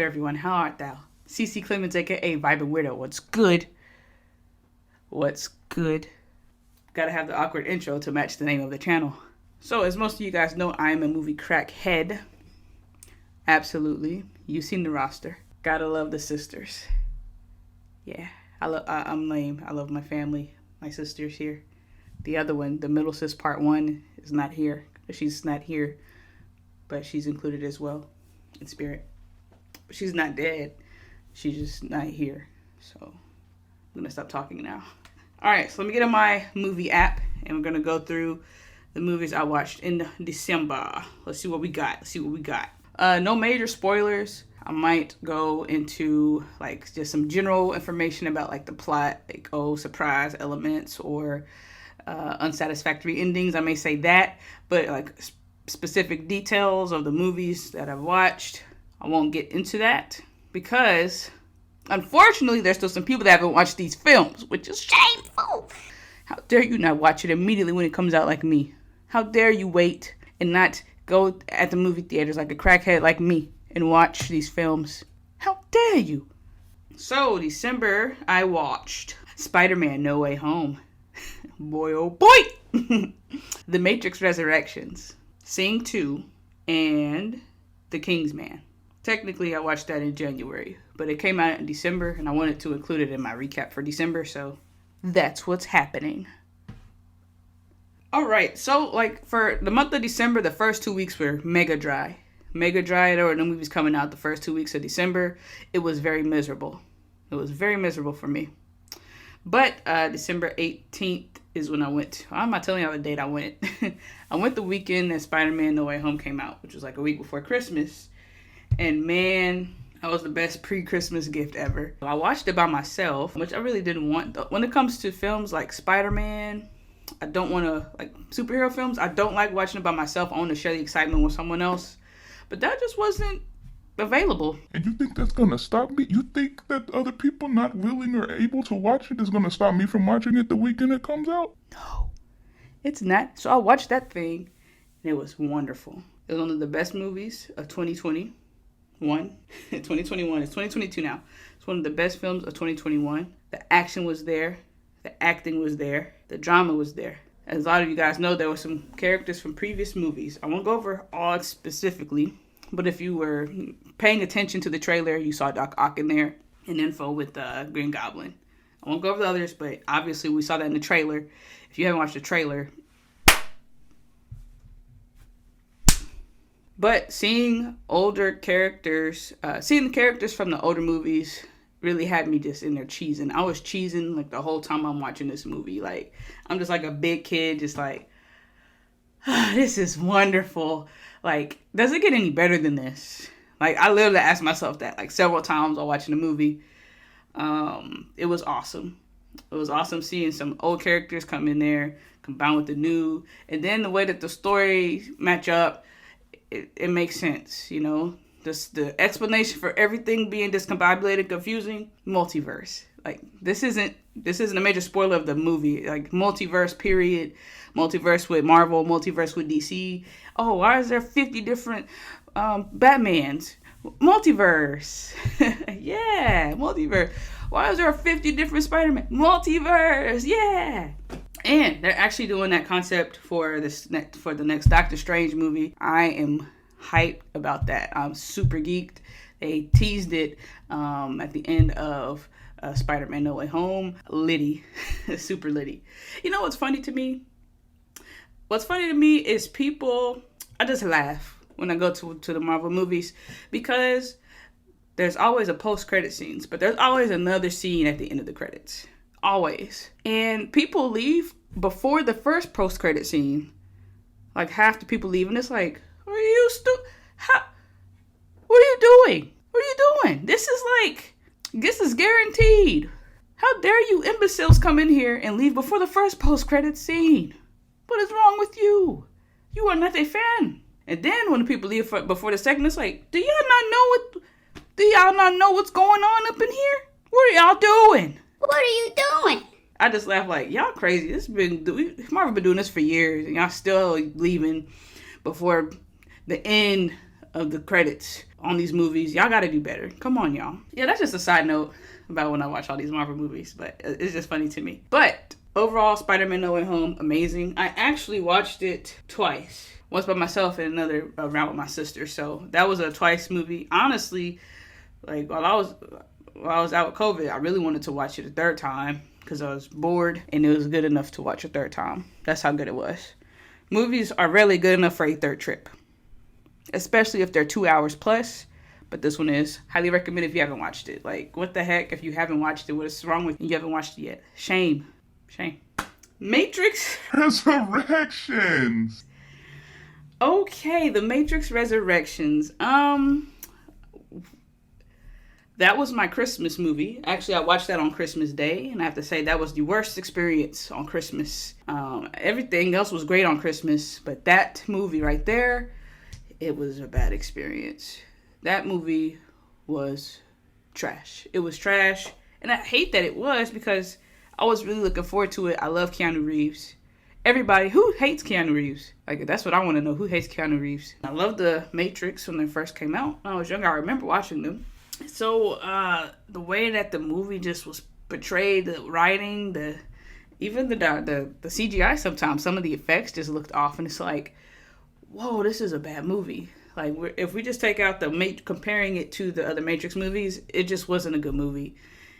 there, everyone. How art thou? CC Clemens, aka Vibin' Weirdo. What's good? What's good? Gotta have the awkward intro to match the name of the channel. So, as most of you guys know, I am a movie crackhead. Absolutely. You've seen the roster. Gotta love the sisters. Yeah, I'm lame. I love my family. My sister's here. The other one, the middle sis part 1, is not here. She's not here, but she's included as well in spirit. But she's not dead. She's just not here. So I'm gonna stop talking now. All right, so let me get on my movie app, and we're gonna go through the movies I watched in December. Let's see what we got. No major spoilers. I might go into like just some general information about like the plot, like surprise elements or unsatisfactory endings. I may say that, but like specific details of the movies that I've watched, I won't get into that because unfortunately there's still some people that haven't watched these films, which is shameful. How dare you not watch it immediately when it comes out like me? How dare you wait and not go at the movie theaters like a crackhead like me and watch these films? How dare you? So December I watched Spider-Man No Way Home. Boy, oh boy! The Matrix Resurrections, Sing 2, and The Kingsman. Technically, I watched that in January, but it came out in December, and I wanted to include it in my recap for December, so that's what's happening. Alright, so like for the month of December, the first 2 weeks were mega dry. There were no movies coming out the first 2 weeks of December. It was very miserable. It was very miserable for me. But December 18th is when I went. I'm not telling y'all the date I went. I went the weekend that Spider-Man No Way Home came out, which was like a week before Christmas. And man, that was the best pre-Christmas gift ever. I watched it by myself, which I really didn't want. When it comes to films like Spider-Man, I don't want to, like superhero films, I don't like watching it by myself. I want to share the excitement with someone else. But that just wasn't available. And you think that's gonna stop me? You think that other people not willing or able to watch it is gonna stop me from watching it the weekend it comes out? No, it's not. So I watched that thing, and it was wonderful. It was one of the best movies of 2021. 2021. It's 2022 now. It's one of the best films of 2021. The action was there. The acting was there. The drama was there. As a lot of you guys know, there were some characters from previous movies. I won't go over all specifically, but if you were paying attention to the trailer, you saw Doc Ock in there and info with Green Goblin. I won't go over the others, but obviously we saw that in the trailer. If you haven't watched the trailer. But seeing older characters, seeing the characters from the older movies really had me just in there cheesing. I was cheesing like the whole time I'm watching this movie. Like, I'm just like a big kid, just like, this is wonderful. Like, does it get any better than this? Like, I literally asked myself that like several times while watching the movie. It was awesome. It was awesome seeing some old characters come in there, combined with the new. And then the way that the story match up, it makes sense, you know? The explanation for everything being discombobulated, confusing, multiverse. Like, this isn't a major spoiler of the movie. Like, multiverse, period. Multiverse with Marvel, multiverse with DC. Oh, why is there 50 different Batmans? Multiverse. Yeah, multiverse. Why is there 50 different Spider-Man? Multiverse. Yeah. And they're actually doing that concept for the next Doctor Strange movie. I am hyped about that. I'm super geeked. They teased it at the end of Spider-Man No Way Home. Liddy. Super liddy. You know what's funny to me? What's funny to me is I just laugh when I go to the Marvel movies because there's always a post-credit scenes, but there's always another scene at the end of the credits. Always. And people leave before the first post-credit scene. Like, half the people leave, and it's like, what are you doing? What are you doing? This is guaranteed. How dare you imbeciles come in here and leave before the first post-credit scene? What is wrong with you? You are not a fan. And then when the people leave before the second, it's like, do y'all not know what's going on up in here? What are y'all doing? What are you doing? I just laugh like, y'all crazy. Marvel been doing this for years, and y'all still leaving before the end of the credits. on these movies. Y'all gotta do better. Come on, y'all. Yeah, that's just a side note about when I watch all these Marvel movies, but it's just funny to me. But overall, Spider-Man No Way Home, amazing. I actually watched it twice. Once by myself and another round with my sister. So that was a twice movie. Honestly, like while I was out with COVID, I really wanted to watch it a third time because I was bored and it was good enough to watch a third time. That's how good it was. Movies are rarely good enough for a third trip, especially if they're 2 hours plus. But this one is. Highly recommend if you haven't watched it. Like, what the heck? If you haven't watched it, what is wrong with you? You haven't watched it yet. Shame. Matrix Resurrections. Okay, The Matrix Resurrections. That was my Christmas movie. Actually, I watched that on Christmas Day, and I have to say that was the worst experience on Christmas. Everything else was great on Christmas, but that movie right there, it was a bad experience. That movie was trash. It was trash, and I hate that it was because I was really looking forward to it. I love Keanu Reeves. Everybody who hates Keanu Reeves, like that's what I want to know. Who hates Keanu Reeves? I love the Matrix when they first came out. When I was younger, I remember watching them. So the way that the movie just was portrayed, the writing, even the CGI, sometimes some of the effects just looked off, and it's like, whoa, this is a bad movie. Like if we just take out comparing it to the other Matrix movies, it just wasn't a good movie.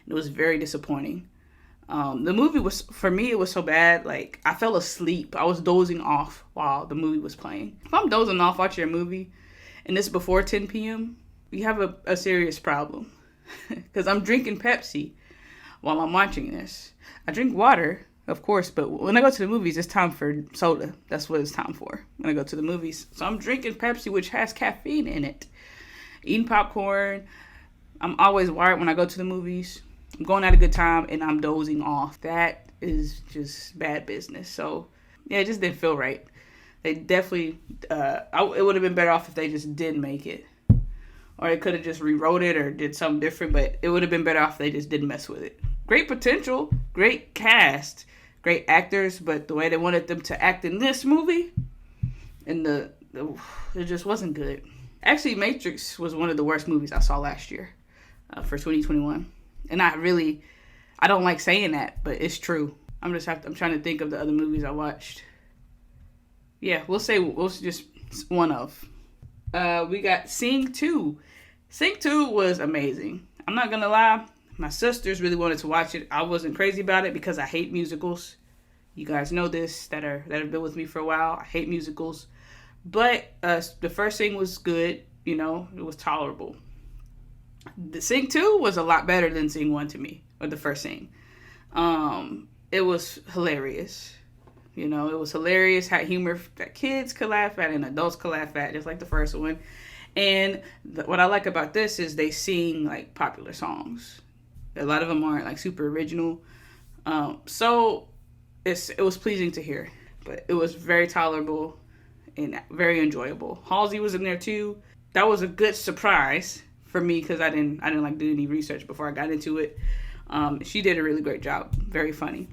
It was very disappointing. The movie was, for me, it was so bad, like, I fell asleep. I was dozing off while the movie was playing. If I'm dozing off watching a movie, and it's before 10 p.m., you have a serious problem. Because I'm drinking Pepsi while I'm watching this. I drink water, of course, but when I go to the movies, it's time for soda. That's what it's time for when I go to the movies. So I'm drinking Pepsi, which has caffeine in it. Eating popcorn. I'm always wired when I go to the movies. I'm going at a good time and I'm dozing off. That is just bad business. So, yeah, it just didn't feel right. They definitely, it would have been better off if they just didn't make it. Or they could have just rewrote it or did something different, but it would have been better off if they just didn't mess with it. Great potential, great cast, great actors, but the way they wanted them to act in this movie, and it just wasn't good. Actually, Matrix was one of the worst movies I saw last year for 2021. And I don't like saying that, but it's true. I'm trying to think of the other movies I watched. Yeah, we'll just one of. We got Sing 2. Sing 2 was amazing. I'm not gonna lie, my sisters really wanted to watch it. I wasn't crazy about it because I hate musicals. You guys know this that have been with me for a while. I hate musicals. But the first Sing was good, it was tolerable. The Sing 2 was a lot better than Sing 1 to me, or the first Sing. It was hilarious. It was hilarious, had humor that kids could laugh at and adults could laugh at, just like the first one. And what I like about this is they sing like popular songs. A lot of them aren't like super original. So it was pleasing to hear, but it was very tolerable and very enjoyable. Halsey was in there too. That was a good surprise for me because I didn't like do any research before I got into it. She did a really great job. Very funny.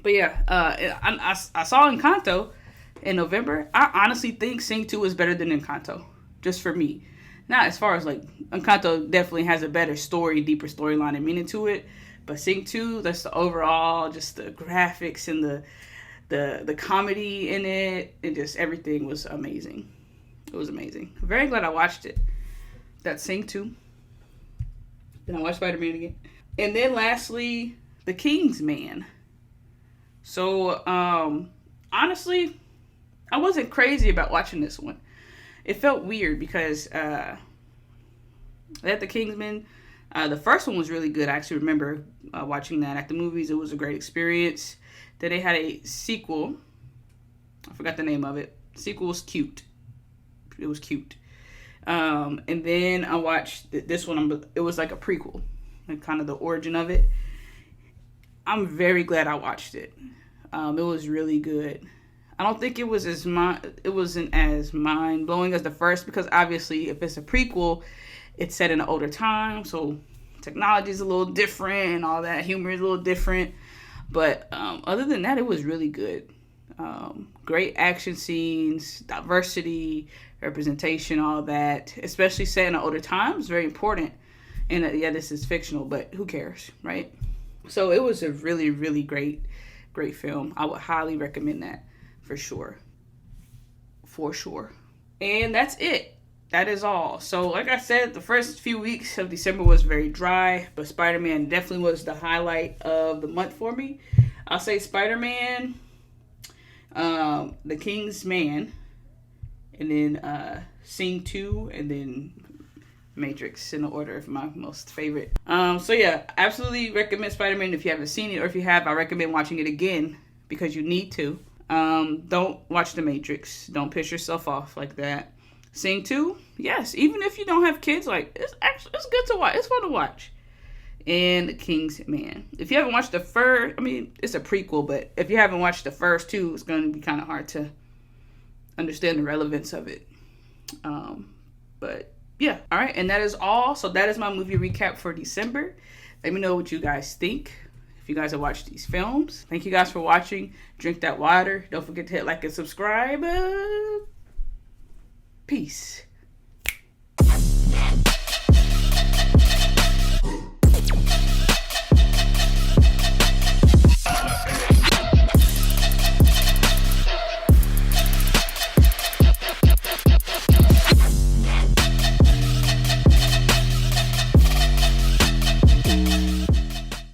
But yeah, I saw Encanto in November. I honestly think Sing 2 is better than Encanto, just for me. Not as far as like Encanto definitely has a better story, deeper storyline and meaning to it. But Sing 2, that's the overall, just the graphics and the comedy in it, and just everything was amazing. It was amazing. I'm very glad I watched it. That's Sing 2. Then I watched Spider-Man again. And then lastly, The Kingsman. So, honestly, I wasn't crazy about watching this one. It felt weird because at The Kingsman, the first one was really good. I actually remember watching that at the movies. It was a great experience. Then they had a sequel. I forgot the name of it. The sequel was cute. It was cute. And then I watched this one. It was like a prequel, like kind of the origin of it. I'm very glad I watched it. It was really good. I don't think it wasn't as mind blowing as the first, because obviously if it's a prequel, it's set in an older time, so technology is a little different and all that. Humor is a little different, but other than that, it was really good. Great action scenes, diversity, representation, all that, especially set in an older time, is very important. And yeah, this is fictional, but who cares, right? So it was a really, really great film. I would highly recommend that for sure. For sure. And that's it. That is all. So like I said, the first few weeks of December was very dry, but Spider-Man definitely was the highlight of the month for me. I'll say Spider-Man, The King's Man, and then Sing 2, and then Matrix in the order of my most favorite. So yeah, absolutely recommend Spider-Man if you haven't seen it, or if you have, I recommend watching it again because you need to. Don't watch The Matrix. Don't piss yourself off like that. Sing 2, yes, even if you don't have kids, like it's good to watch. It's fun to watch. And The King's Man. If you haven't watched the first, I mean, it's a prequel, but if you haven't watched the first two, it's going to be kind of hard to understand the relevance of it. But yeah, all right, and that is all. So that is my movie recap for December. Let me know what you guys think. If you guys have watched these films, thank you guys for watching. Drink that water. Don't forget to hit like and subscribe. Peace.